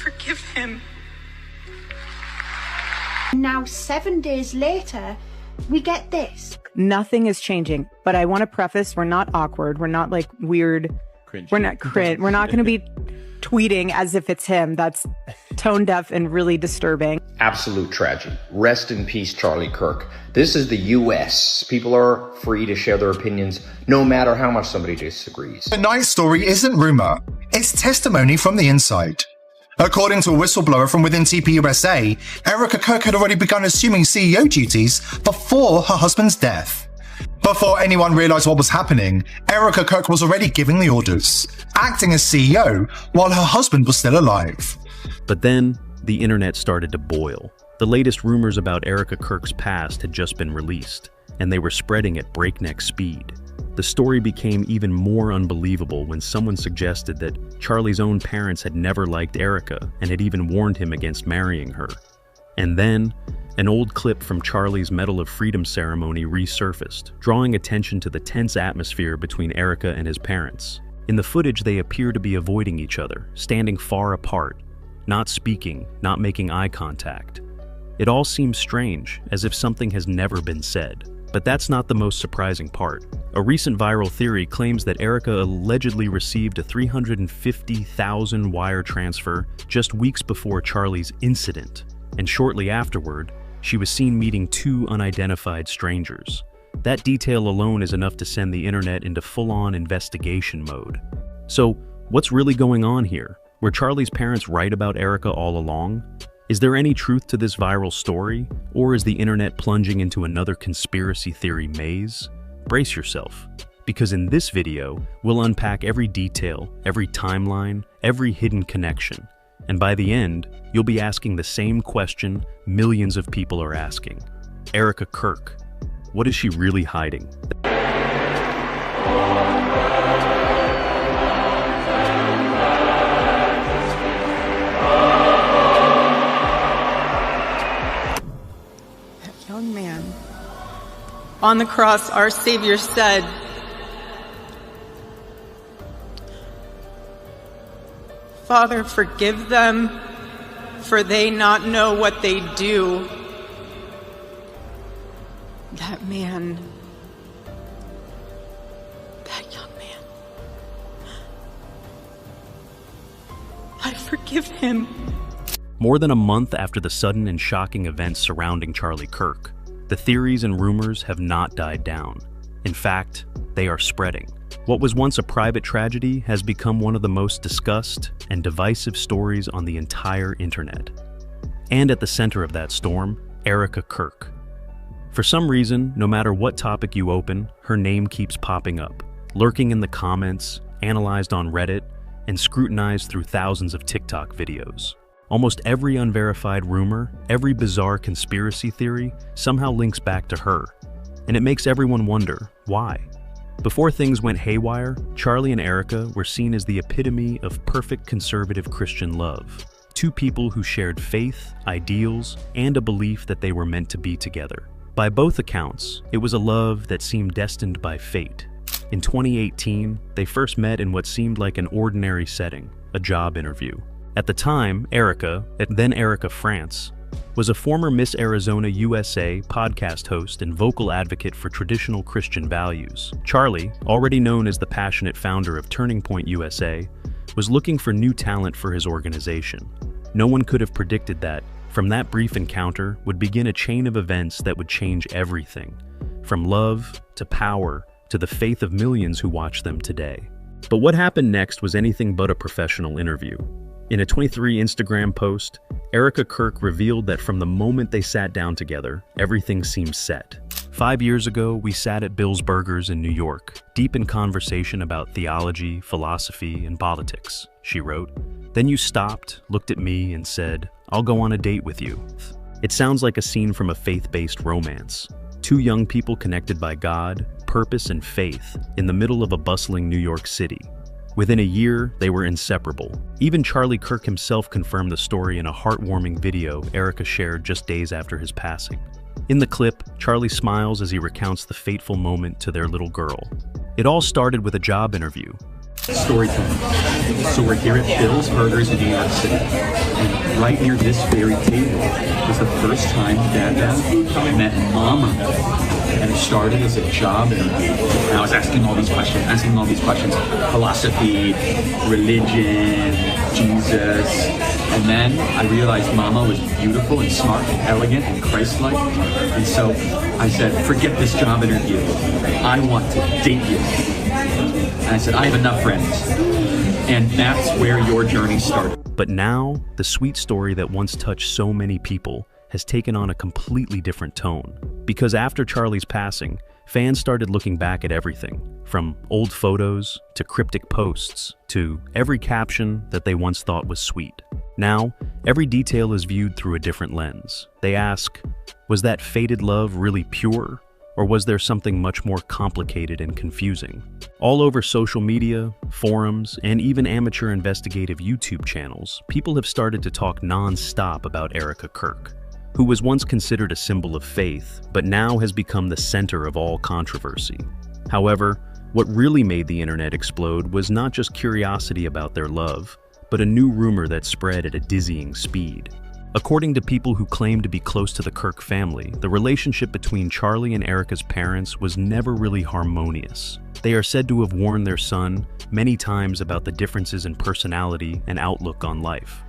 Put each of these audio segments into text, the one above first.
forgive him. Now, 7 days later, we get this. Nothing is changing, but I want to preface, we're not awkward. We're not like weird. Cringy. We're not cringe. We're not going to be tweeting as if it's him. That's tone deaf and really disturbing. Absolute tragedy. Rest in peace, Charlie Kirk. This is the US. People are free to share their opinions, no matter how much somebody disagrees. Tonight's story isn't rumor. It's testimony from the inside. According to a whistleblower from within TPUSA, Erika Kirk had already begun assuming CEO duties before her husband's death. Before anyone realized what was happening, Erika Kirk was already giving the orders, acting as CEO while her husband was still alive. But then, the internet started to boil. The latest rumors about Erika Kirk's past had just been released, and they were spreading at breakneck speed. The story became even more unbelievable when someone suggested that Charlie's own parents had never liked Erika and had even warned him against marrying her. And then, an old clip from Charlie's Medal of Freedom ceremony resurfaced, drawing attention to the tense atmosphere between Erika and his parents. In the footage, they appear to be avoiding each other, standing far apart, not speaking, not making eye contact. It all seems strange, as if something has never been said. But that's not the most surprising part. A recent viral theory claims that Erika allegedly received a $350,000 wire transfer just weeks before Charlie's incident, and shortly afterward, she was seen meeting two unidentified strangers. That detail alone is enough to send the internet into full-on investigation mode. So, what's really going on here? Were Charlie's parents right about Erika all along? Is there any truth to this viral story, or is the internet plunging into another conspiracy theory maze? Brace yourself, because in this video, we'll unpack every detail, every timeline, every hidden connection. And by the end, you'll be asking the same question millions of people are asking. Erika Kirk, what is she really hiding? Young man. On the cross, our Savior said, "Father, forgive them, for they not know what they do." That man, that young man, I forgive him. More than a month after the sudden and shocking events surrounding Charlie Kirk, the theories and rumors have not died down. In fact, they are spreading. What was once a private tragedy has become one of the most discussed and divisive stories on the entire internet. And at the center of that storm, Erika Kirk. For some reason, no matter what topic you open, her name keeps popping up, lurking in the comments, analyzed on Reddit, and scrutinized through thousands of TikTok videos. Almost every unverified rumor, every bizarre conspiracy theory somehow links back to her. And it makes everyone wonder, why? Before things went haywire, Charlie and Erika were seen as the epitome of perfect conservative Christian love. Two people who shared faith, ideals, and a belief that they were meant to be together. By both accounts, it was a love that seemed destined by fate. In 2018, they first met in what seemed like an ordinary setting, a job interview. At the time, Erika, then Erika France, was a former Miss Arizona USA podcast host and vocal advocate for traditional Christian values. Charlie, already known as the passionate founder of Turning Point USA, was looking for new talent for his organization. No one could have predicted that, from that brief encounter, would begin a chain of events that would change everything, from love to power to the faith of millions who watch them today. But what happened next was anything but a professional interview. In a 23 Instagram post, Erika Kirk revealed that from the moment they sat down together, everything seemed set. 5 years ago, we sat at Bill's Burgers in New York, deep in conversation about theology, philosophy, and politics, she wrote. Then you stopped, looked at me, and said, "I'll go on a date with you." It sounds like a scene from a faith-based romance. Two young people connected by God, purpose, and faith in the middle of a bustling New York City. Within a year, they were inseparable. Even Charlie Kirk himself confirmed the story in a heartwarming video Erika shared just days after his passing. In the clip, Charlie smiles as he recounts the fateful moment to their little girl. It all started with a job interview. Storytelling. So we're here at Bill's Burgers in New York City, and right near this very table was the first time that I met Mama. And it started as a job interview. And I was asking all these questions, philosophy, religion, Jesus. And then I realized Mama was beautiful and smart and elegant and Christ-like. And so I said, forget this job interview. I want to date you. And I said, I have enough friends. And that's where your journey started. But now, the sweet story that once touched so many people has taken on a completely different tone. Because after Charlie's passing, fans started looking back at everything, from old photos to cryptic posts to every caption that they once thought was sweet. Now, every detail is viewed through a different lens. They ask, was that faded love really pure? Or was there something much more complicated and confusing? All over social media, forums, and even amateur investigative YouTube channels, people have started to talk non-stop about Erika Kirk, who was once considered a symbol of faith, but now has become the center of all controversy. However, what really made the internet explode was not just curiosity about their love, but a new rumor that spread at a dizzying speed. According to people who claim to be close to the Kirk family, the relationship between Charlie and Erika's parents was never really harmonious. They are said to have warned their son many times about the differences in personality and outlook on life.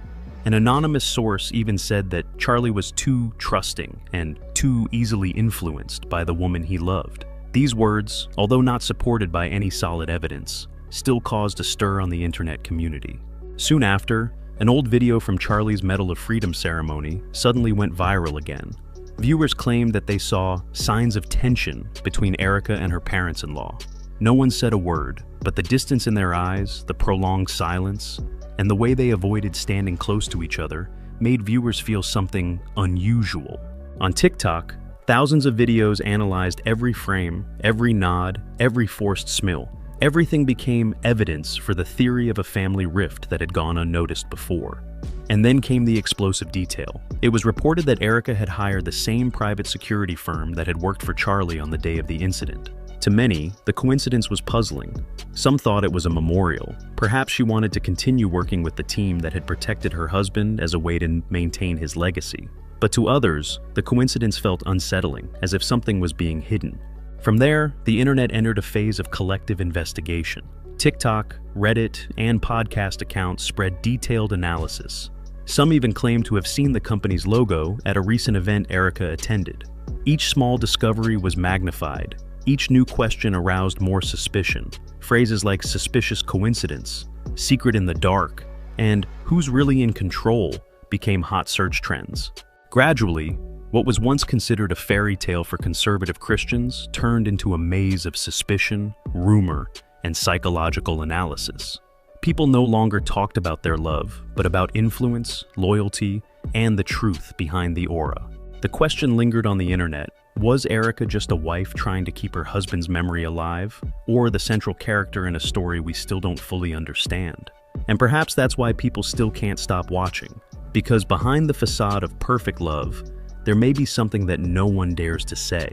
An anonymous source even said that Charlie was too trusting and too easily influenced by the woman he loved. These words, although not supported by any solid evidence, still caused a stir on the internet community. Soon after, an old video from Charlie's Medal of Freedom ceremony suddenly went viral again. Viewers claimed that they saw signs of tension between Erika and her parents-in-law. No one said a word, but the distance in their eyes, the prolonged silence, and the way they avoided standing close to each other made viewers feel something unusual. On TikTok, thousands of videos analyzed every frame, every nod, every forced smile. Everything became evidence for the theory of a family rift that had gone unnoticed before. And then came the explosive detail. It was reported that Erika had hired the same private security firm that had worked for Charlie on the day of the incident. To many, the coincidence was puzzling. Some thought it was a memorial. Perhaps she wanted to continue working with the team that had protected her husband as a way to maintain his legacy. But to others, the coincidence felt unsettling, as if something was being hidden. From there, the internet entered a phase of collective investigation. TikTok, Reddit, and podcast accounts spread detailed analysis. Some even claimed to have seen the company's logo at a recent event Erika attended. Each small discovery was magnified. Each new question aroused more suspicion. Phrases like suspicious coincidence, secret in the dark, and who's really in control became hot search trends. Gradually, what was once considered a fairy tale for conservative Christians turned into a maze of suspicion, rumor, and psychological analysis. People no longer talked about their love, but about influence, loyalty, and the truth behind the aura. The question lingered on the internet: was Erika just a wife trying to keep her husband's memory alive, or the central character in a story we still don't fully understand? And perhaps that's why people still can't stop watching, because behind the facade of perfect love, there may be something that no one dares to say.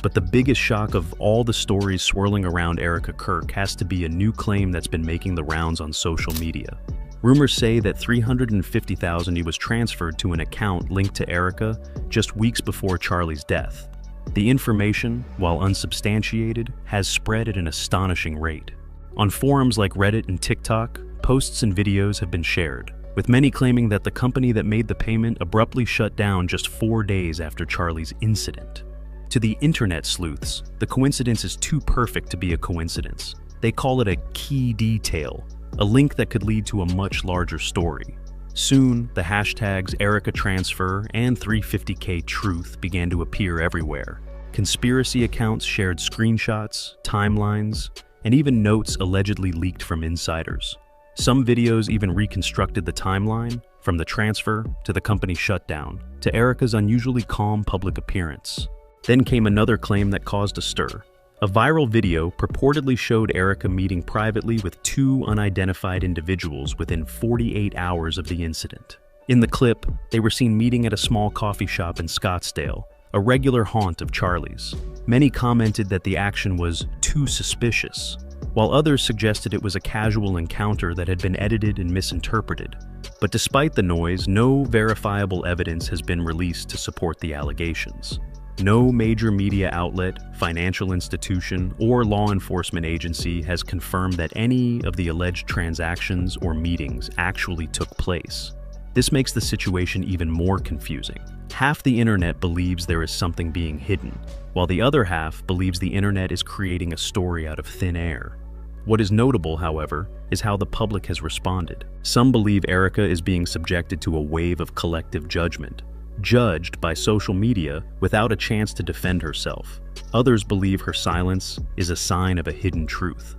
But the biggest shock of all the stories swirling around Erika Kirk has to be a new claim that's been making the rounds on social media. Rumors say that $350,000 was transferred to an account linked to Erika just weeks before Charlie's death. The information, while unsubstantiated, has spread at an astonishing rate. On forums like Reddit and TikTok, posts and videos have been shared, with many claiming that the company that made the payment abruptly shut down just 4 days after Charlie's incident. To the internet sleuths, the coincidence is too perfect to be a coincidence. They call it a key detail, a link that could lead to a much larger story. Soon, the hashtags Erika Transfer and 350K Truth began to appear everywhere. Conspiracy accounts shared screenshots, timelines, and even notes allegedly leaked from insiders. Some videos even reconstructed the timeline, from the transfer to the company shutdown, to Erika's unusually calm public appearance. Then came another claim that caused a stir. A viral video purportedly showed Erika meeting privately with 2 unidentified individuals within 48 hours of the incident. In the clip, they were seen meeting at a small coffee shop in Scottsdale, a regular haunt of Charlie's. Many commented that the action was too suspicious, while others suggested it was a casual encounter that had been edited and misinterpreted. But despite the noise, no verifiable evidence has been released to support the allegations. No major media outlet, financial institution, or law enforcement agency has confirmed that any of the alleged transactions or meetings actually took place. This makes the situation even more confusing. Half the internet believes there is something being hidden, while the other half believes the internet is creating a story out of thin air. What is notable, however, is how the public has responded. Some believe Erika is being subjected to a wave of collective judgment, judged by social media without a chance to defend herself. Others believe her silence is a sign of a hidden truth.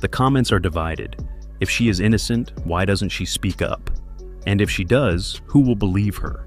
The comments are divided. If she is innocent, why doesn't she speak up? And if she does, who will believe her?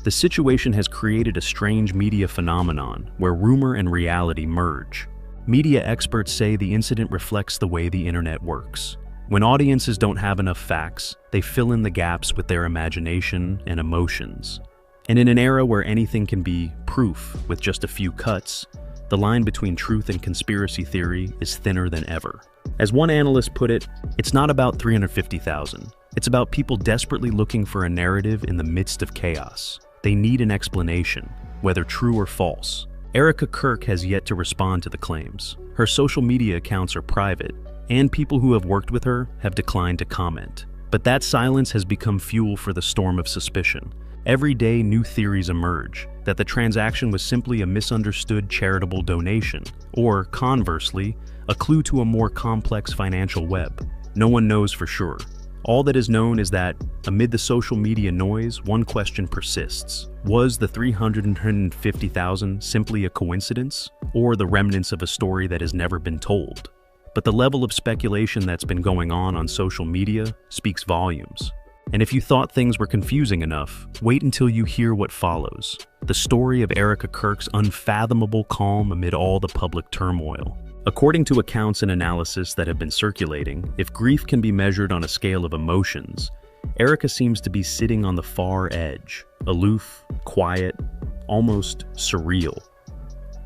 The situation has created a strange media phenomenon where rumor and reality merge. Media experts say the incident reflects the way the internet works. When audiences don't have enough facts, they fill in the gaps with their imagination and emotions. And in an era where anything can be proof with just a few cuts, the line between truth and conspiracy theory is thinner than ever. As one analyst put it, it's not about 350,000. It's about people desperately looking for a narrative in the midst of chaos. They need an explanation, whether true or false. Erika Kirk has yet to respond to the claims. Her social media accounts are private, and people who have worked with her have declined to comment. But that silence has become fuel for the storm of suspicion. Every day, new theories emerge that the transaction was simply a misunderstood charitable donation, or conversely, a clue to a more complex financial web. No one knows for sure. All that is known is that, amid the social media noise, one question persists. Was the 350,000 simply a coincidence, or the remnants of a story that has never been told? But the level of speculation that's been going on social media speaks volumes. And if you thought things were confusing enough, wait until you hear what follows. The story of Erika Kirk's unfathomable calm amid all the public turmoil. According to accounts and analysis that have been circulating, if grief can be measured on a scale of emotions, Erika seems to be sitting on the far edge, aloof, quiet, almost surreal.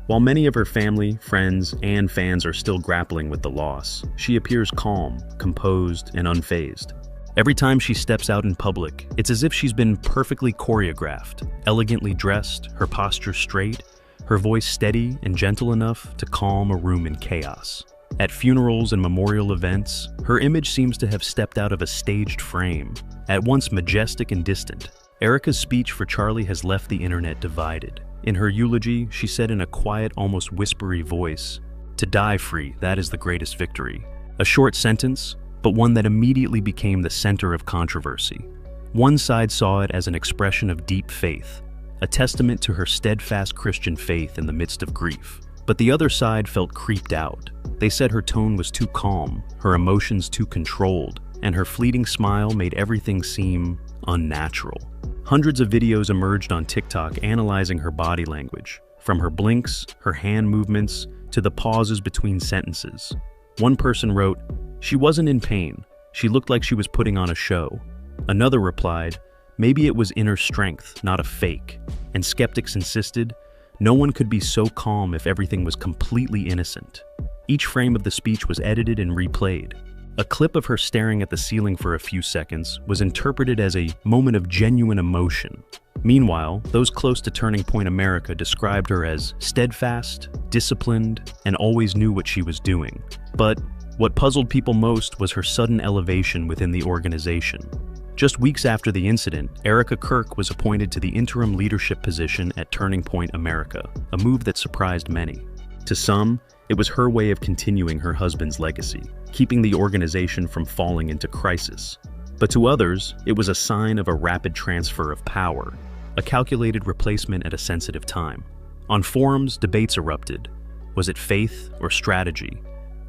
While many of her family, friends, and fans are still grappling with the loss, she appears calm, composed, and unfazed. Every time she steps out in public, it's as if she's been perfectly choreographed, elegantly dressed, her posture straight, her voice steady and gentle enough to calm a room in chaos. At funerals and memorial events, her image seems to have stepped out of a staged frame, at once majestic and distant. Erika's speech for Charlie has left the internet divided. In her eulogy, she said in a quiet, almost whispery voice, "To die free, that is the greatest victory." A short sentence, but one that immediately became the center of controversy. One side saw it as an expression of deep faith, a testament to her steadfast Christian faith in the midst of grief. But the other side felt creeped out. They said her tone was too calm, her emotions too controlled, and her fleeting smile made everything seem unnatural. Hundreds of videos emerged on TikTok analyzing her body language, from her blinks, her hand movements, to the pauses between sentences. One person wrote, "She wasn't in pain. She looked like she was putting on a show." Another replied, "Maybe it was inner strength, not a fake." And skeptics insisted, no one could be so calm if everything was completely innocent. Each frame of the speech was edited and replayed. A clip of her staring at the ceiling for a few seconds was interpreted as a moment of genuine emotion. Meanwhile, those close to Turning Point America described her as steadfast, disciplined, and always knew what she was doing. But what puzzled people most was her sudden elevation within the organization. Just weeks after the incident, Erika Kirk was appointed to the interim leadership position at Turning Point America, a move that surprised many. To some, it was her way of continuing her husband's legacy, keeping the organization from falling into crisis. But to others, it was a sign of a rapid transfer of power, a calculated replacement at a sensitive time. On forums, debates erupted. Was it faith or strategy?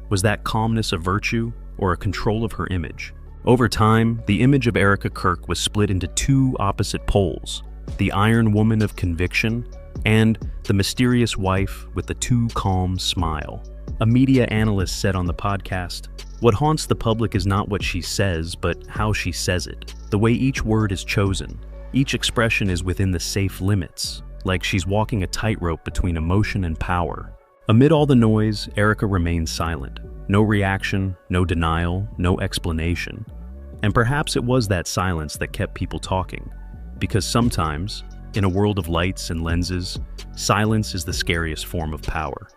Was that calmness a virtue or a control of her image? Over time, the image of Erika Kirk was split into two opposite poles: the iron woman of conviction and the mysterious wife with the too calm smile. A media analyst said on the podcast, "What haunts the public is not what she says, but how she says it. The way each word is chosen. Each expression is within the safe limits. like she's walking a tightrope between emotion and power. Amid all the noise, Erika remains silent. No reaction, no denial, no explanation. And perhaps it was that silence that kept people talking. Because sometimes, in a world of lights and lenses, silence is the scariest form of power.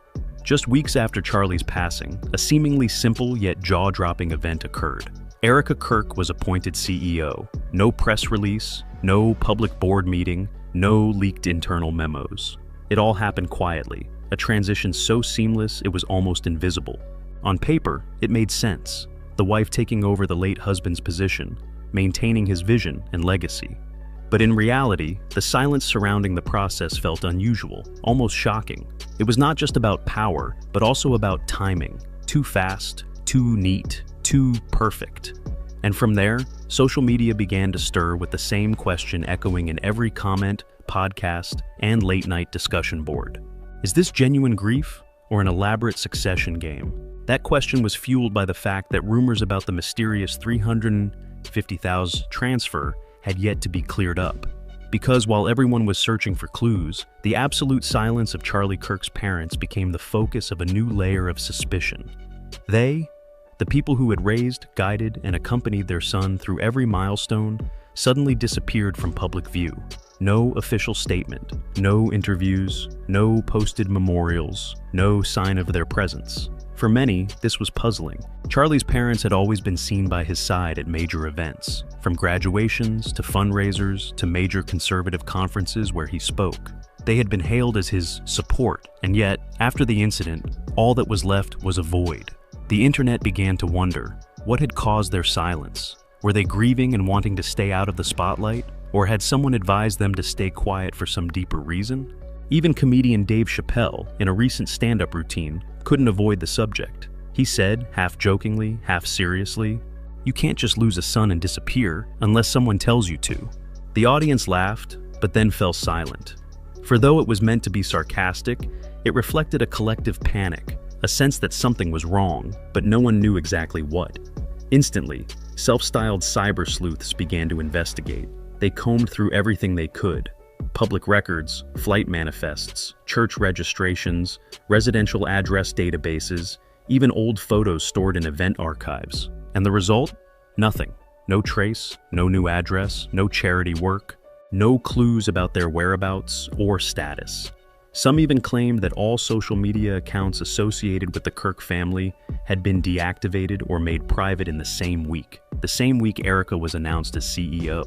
Just weeks after Charlie's passing, a seemingly simple yet jaw-dropping event occurred. Erika Kirk was appointed CEO. No press release, no public board meeting, no leaked internal memos. It all happened quietly, a transition so seamless it was almost invisible. On paper, it made sense. The wife taking over the late husband's position, maintaining his vision and legacy. But in reality, the silence surrounding the process felt unusual, almost shocking. It was not just about power, but also about timing. Too fast, too neat, too perfect. And from there, social media began to stir with the same question echoing in every comment, podcast, and late-night discussion board. Is this genuine grief or an elaborate succession game? That question was fueled by the fact that rumors about the mysterious $350,000 transfer had yet to be cleared up. Because while everyone was searching for clues, the absolute silence of Charlie Kirk's parents became the focus of a new layer of suspicion. They, the people who had raised, guided, and accompanied their son through every milestone, suddenly disappeared from public view. No official statement, no interviews, no posted memorials, no sign of their presence. For many, this was puzzling. Charlie's parents had always been seen by his side at major events, from graduations to fundraisers to major conservative conferences where he spoke. They had been hailed as his support, and yet, after the incident, all that was left was a void. The internet began to wonder, what had caused their silence? Were they grieving and wanting to stay out of the spotlight? Or had someone advised them to stay quiet for some deeper reason? Even comedian Dave Chappelle, in a recent stand-up routine, couldn't avoid the subject. He said, half jokingly, half seriously, "You can't just lose a son and disappear unless someone tells you to." The audience laughed, but then fell silent. For though it was meant to be sarcastic, it reflected a collective panic, a sense that something was wrong, but no one knew exactly what. Instantly, self-styled cyber sleuths began to investigate. They combed through everything they could. Public records, flight manifests, church registrations, residential address databases, even old photos stored in event archives. And the result? Nothing. No trace, no new address, no charity work, no clues about their whereabouts or status. Some even claimed that all social media accounts associated with the Kirk family had been deactivated or made private in the same week Erika was announced as CEO.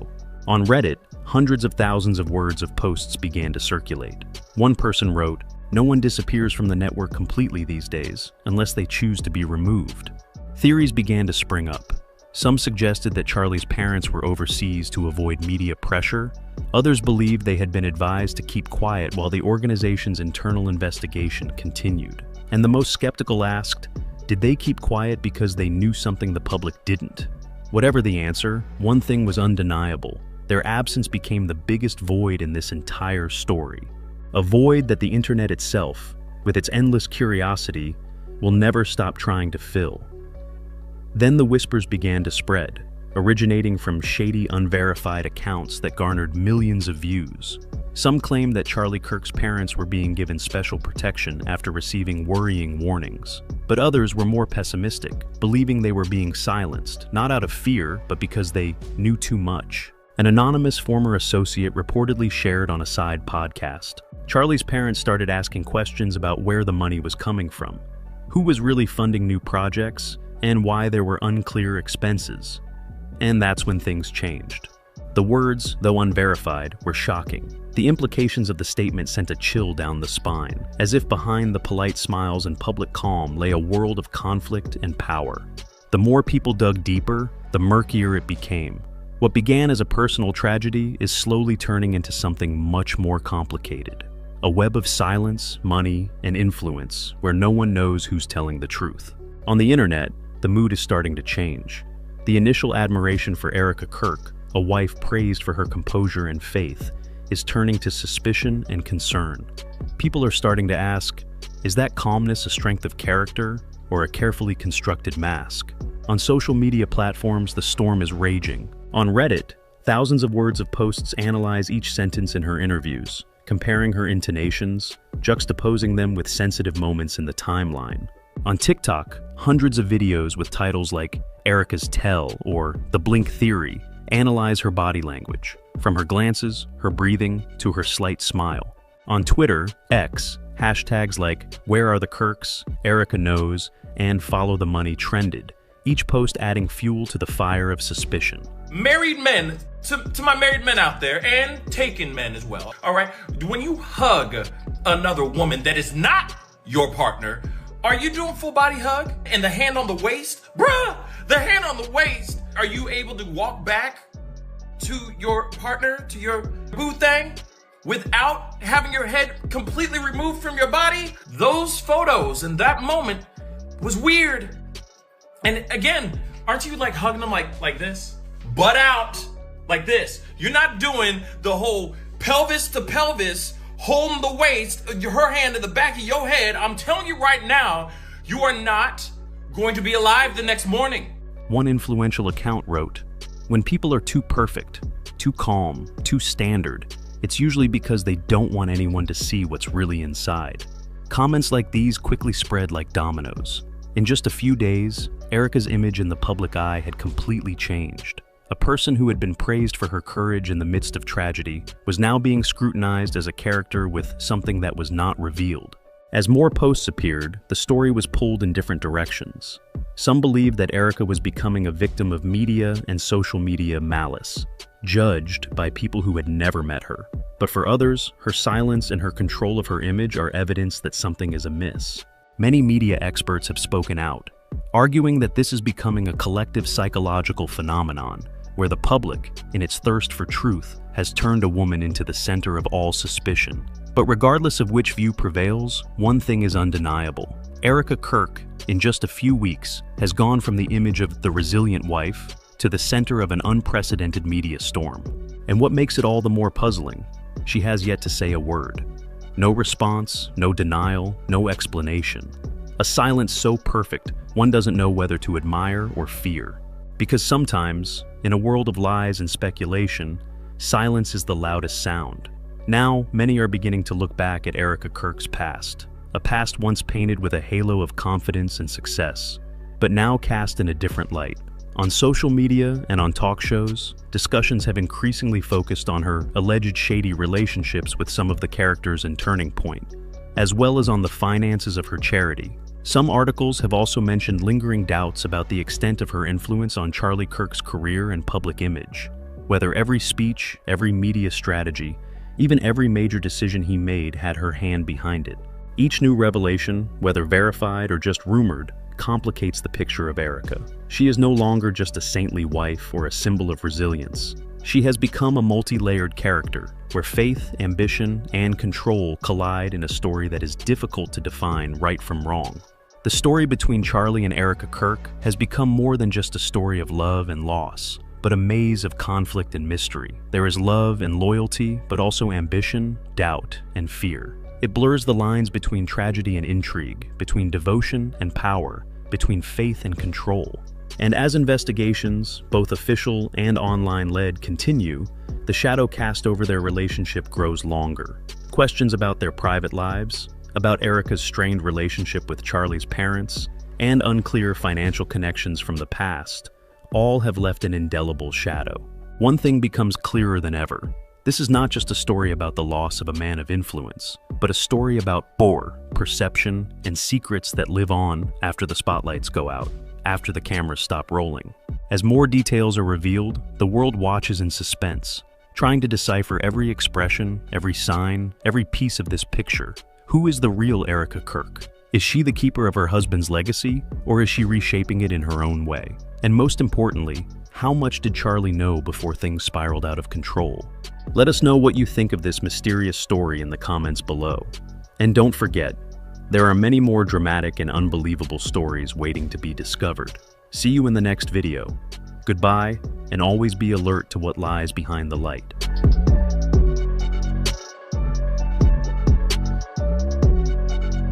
On Reddit, hundreds of thousands of words of posts began to circulate. One person wrote, "No one disappears from the network completely these days, unless they choose to be removed." Theories began to spring up. Some suggested that Charlie's parents were overseas to avoid media pressure. Others believed they had been advised to keep quiet while the organization's internal investigation continued. And the most skeptical asked, did they keep quiet because they knew something the public didn't? Whatever the answer, one thing was undeniable. Their absence became the biggest void in this entire story. A void that the internet itself, with its endless curiosity, will never stop trying to fill. Then the whispers began to spread, originating from shady, unverified accounts that garnered millions of views. Some claimed that Charlie Kirk's parents were being given special protection after receiving worrying warnings. But others were more pessimistic, believing they were being silenced, not out of fear, but because they knew too much. An anonymous former associate reportedly shared on a side podcast. Charlie's parents started asking questions about where the money was coming from, who was really funding new projects, and why there were unclear expenses. And that's when things changed. The words, though unverified, were shocking. The implications of the statement sent a chill down the spine, as if behind the polite smiles and public calm lay a world of conflict and power. The more people dug deeper, the murkier it became. What began as a personal tragedy is slowly turning into something much more complicated. A web of silence, money, and influence where no one knows who's telling the truth. On the internet, the mood is starting to change. The initial admiration for Erika Kirk, a wife praised for her composure and faith, is turning to suspicion and concern. People are starting to ask, is that calmness a strength of character or a carefully constructed mask? On social media platforms, the storm is raging. On Reddit, thousands of words of posts analyze each sentence in her interviews, comparing her intonations, juxtaposing them with sensitive moments in the timeline. On TikTok, hundreds of videos with titles like Erika's Tell or The Blink Theory analyze her body language, from her glances, her breathing, to her slight smile. On Twitter, X, hashtags like Where Are the Kirks, Erika Knows, and Follow the Money trended, each post adding fuel to the fire of suspicion. Married men, to my married men out there, and taken men as well, all right? When you hug another woman that is not your partner, are you doing full body hug? And the hand on the waist? Bruh, the hand on the waist. Are you able to walk back to your partner, to your boo thing, without having your head completely removed from your body? Those photos and that moment was weird. And again, aren't you like hugging them like this? Butt out, like this. You're not doing the whole pelvis to pelvis, holding the waist, her hand in the back of your head. I'm telling you right now, you are not going to be alive the next morning. One influential account wrote, "When people are too perfect, too calm, too standard, it's usually because they don't want anyone to see what's really inside." Comments like these quickly spread like dominoes. In just a few days, Erika's image in the public eye had completely changed. A person who had been praised for her courage in the midst of tragedy was now being scrutinized as a character with something that was not revealed. As more posts appeared, the story was pulled in different directions. Some believed that Erika was becoming a victim of media and social media malice, judged by people who had never met her. But for others, her silence and her control of her image are evidence that something is amiss. Many media experts have spoken out, arguing that this is becoming a collective psychological phenomenon, where the public, in its thirst for truth, has turned a woman into the center of all suspicion. But regardless of which view prevails, one thing is undeniable. Erika Kirk, in just a few weeks, has gone from the image of the resilient wife to the center of an unprecedented media storm. And what makes it all the more puzzling, she has yet to say a word. No response, no denial, no explanation. A silence so perfect, one doesn't know whether to admire or fear. Because sometimes, in a world of lies and speculation, silence is the loudest sound. Now, many are beginning to look back at Erika Kirk's past, a past once painted with a halo of confidence and success, but now cast in a different light. On social media and on talk shows, discussions have increasingly focused on her alleged shady relationships with some of the characters in Turning Point, as well as on the finances of her charity. Some articles have also mentioned lingering doubts about the extent of her influence on Charlie Kirk's career and public image, whether every speech, every media strategy, even every major decision he made had her hand behind it. Each new revelation, whether verified or just rumored, complicates the picture of Erika. She is no longer just a saintly wife or a symbol of resilience. She has become a multi-layered character, where faith, ambition, and control collide in a story that is difficult to define right from wrong. The story between Charlie and Erika Kirk has become more than just a story of love and loss, but a maze of conflict and mystery. There is love and loyalty, but also ambition, doubt, and fear. It blurs the lines between tragedy and intrigue, between devotion and power, between faith and control. And as investigations, both official and online-led, continue, the shadow cast over their relationship grows longer. Questions about their private lives, about Erika's strained relationship with Charlie's parents, and unclear financial connections from the past, all have left an indelible shadow. One thing becomes clearer than ever. This is not just a story about the loss of a man of influence, but a story about power, perception, and secrets that live on after the spotlights go out, after the cameras stop rolling. As more details are revealed, the world watches in suspense, trying to decipher every expression, every sign, every piece of this picture. Who is the real Erika Kirk? Is she the keeper of her husband's legacy, or is she reshaping it in her own way? And most importantly, how much did Charlie know before things spiraled out of control? Let us know what you think of this mysterious story in the comments below. And don't forget, there are many more dramatic and unbelievable stories waiting to be discovered. See you in the next video. Goodbye, and always be alert to what lies behind the light.